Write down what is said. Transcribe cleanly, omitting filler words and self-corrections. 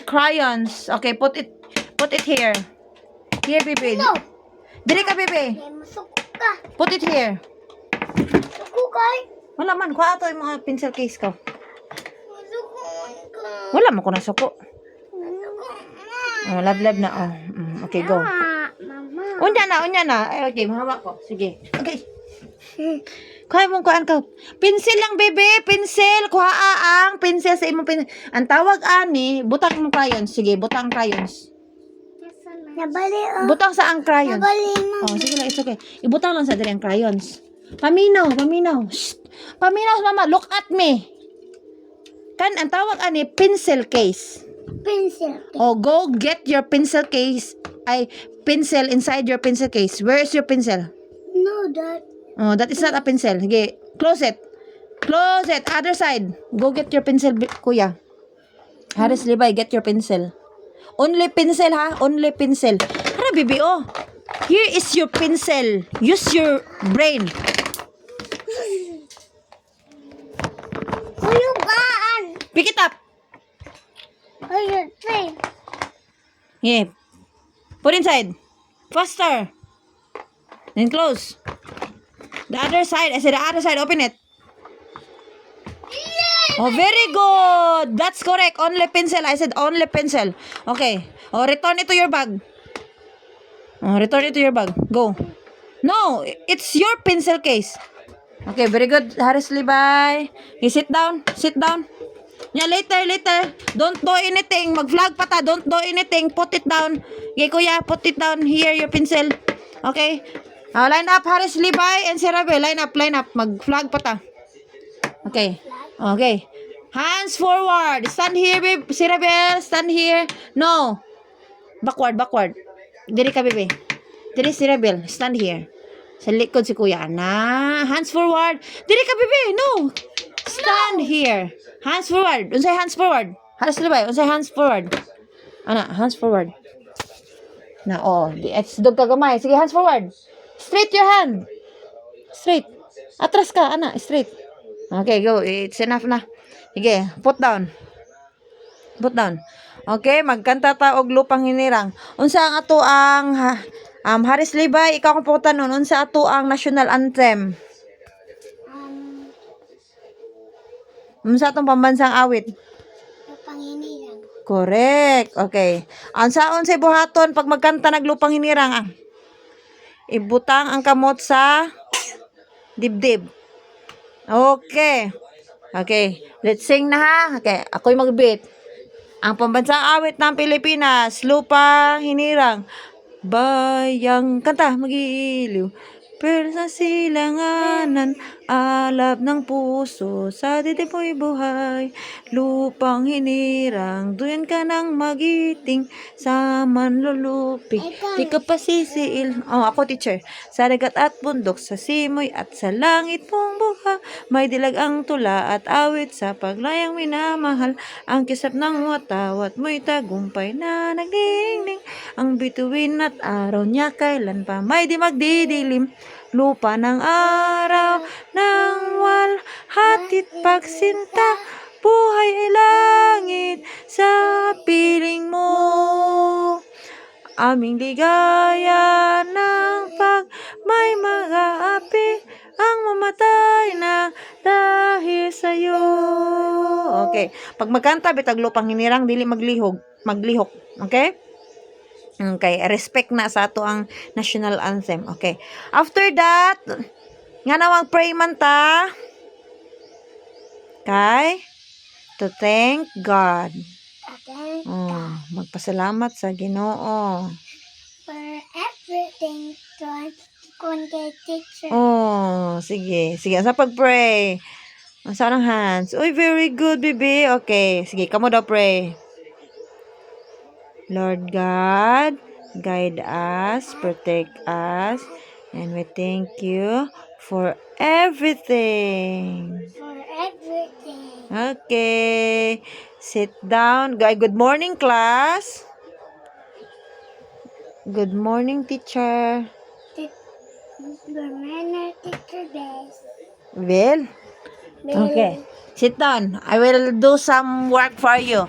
crayons. Okay, put it here. Here, baby. No. Dili ka, baby. Masuko ka. Put it here. Masuko ka. Wala man, kuha ato yung mga pencil case ko. Masuko ka. Wala man ko na suko. Masuko. Oh, love na. Oh, okay, go. Mama. Unya na. Ay, okay, mahawak ko. Sige. Okay. Kaya mong kuhaan ka. Pencil lang, baby. Pencil. Kuha ang pencil sa imong pencil. Ang tawag ani, butang mong crayons. Sige, butang crayons. Nabali oh. Butang sa ang crayons. Nabali mo. Oh, sige lang, it's okay. Ibutang lang sa diri ang crayons. Paminaw. Shh. Paminaw, mama. Look at me. Ang tawag ani, pencil case. Pencil. Oh, go get your pencil case. Pencil inside your pencil case. Where is your pencil? No, Dad. Oh, that is not a pencil. Okay, close it. Close it. Other side. Go get your pencil, kuya. Haris Libay, get your pencil. Only pencil, ha? Only pencil. Hara, baby, oh. Here is your pencil. Use your brain. Uyugaan. Pick it up. Uyugan. Yeah. Put inside. Faster. Then close. The other side. I said the other side. Open it. Oh, very good. That's correct. Only pencil. I said only pencil. Okay. Oh, return it to your bag. Oh, return it to your bag. Go. No, it's your pencil case. Okay, very good. Haris Libay. You sit down. Sit down. Yeah, later. Don't do anything. Mag-vlog pa ta. Don't do anything. Put it down. Okay, kuya. Put it down. Here, your pencil. Okay. Line up, Haris Libay and Serabe. Line up. Mag-flag pa ta. Okay. Hands forward. Stand here, babe. Serabe, stand here. No. Backward. Diri ka, baby. Diri, Serabe. Stand here. Sa likod si Kuya Ana. Hands forward. Diri ka, baby. No. Stand here. Hands forward. Unsay hands forward? Haris Libay. Unsay hands forward? Ana, hands forward. Na, oh. It's dog kagamay. Sige, hands forward. Straight your hand. Straight. Atras ka, ana. Straight. Okay, go. It's enough na. Sige, put down. Okay, magkanta ta og lupang hinirang. Unsa ang ato ang Haris Libay, ikaw kung putan nun. Unsa ato ang national anthem? Unsa atong pambansang awit? Panginirang. Correct. Okay. Ang saon sa buhaton pag magkanta naglupang hinirang ibutang ang kamot sa dibdib. Okay. Let's sing na ha. Okay, ako'y mag-beat. Ang pambansang awit ng Pilipinas, lupa hinirang, bayang kanta mag-iiliw. Pero sa silanganan, alab ng puso, sa dibdib mo'y buhay, lupang hinirang, duyan ka ng magiting, sa manlulupig, di ka pasisiil. Oh, ako teacher. Sa dagat at bundok, sa simoy at sa langit mong buha, may dilag ang tula at awit sa paglayang minamahal, ang kisap ng watawat mo'y tagumpay na nagdingding, ang bituin at araw niya kailan pa may di magdidilim. Lupa ng araw ng walhatit pagsinta, buhay ay langit sa piling mo. Aming ligaya ng pag may mag-aapi, ang mamatay na dahil sa'yo. Okay. Pag magkanta, bitag lupang hinirang, dili maglihok. Okay? Okay, respect na sa ato ang national anthem. Okay. After that, nga nawang pray man ta. Okay? To thank God. Okay. Magpasalamat sa Ginoo. For everything done kung kay teacher. Sige. Sa pag-pray. Saan ang hands? Uy, very good, baby. Okay. Sige, kamo daw pray. Lord God, guide us, protect us, and we thank you for everything. For everything. Okay. Sit down. Good morning, class. Good morning, teacher. Good morning, teacher Bess. Well, okay. Sit down. I will do some work for you.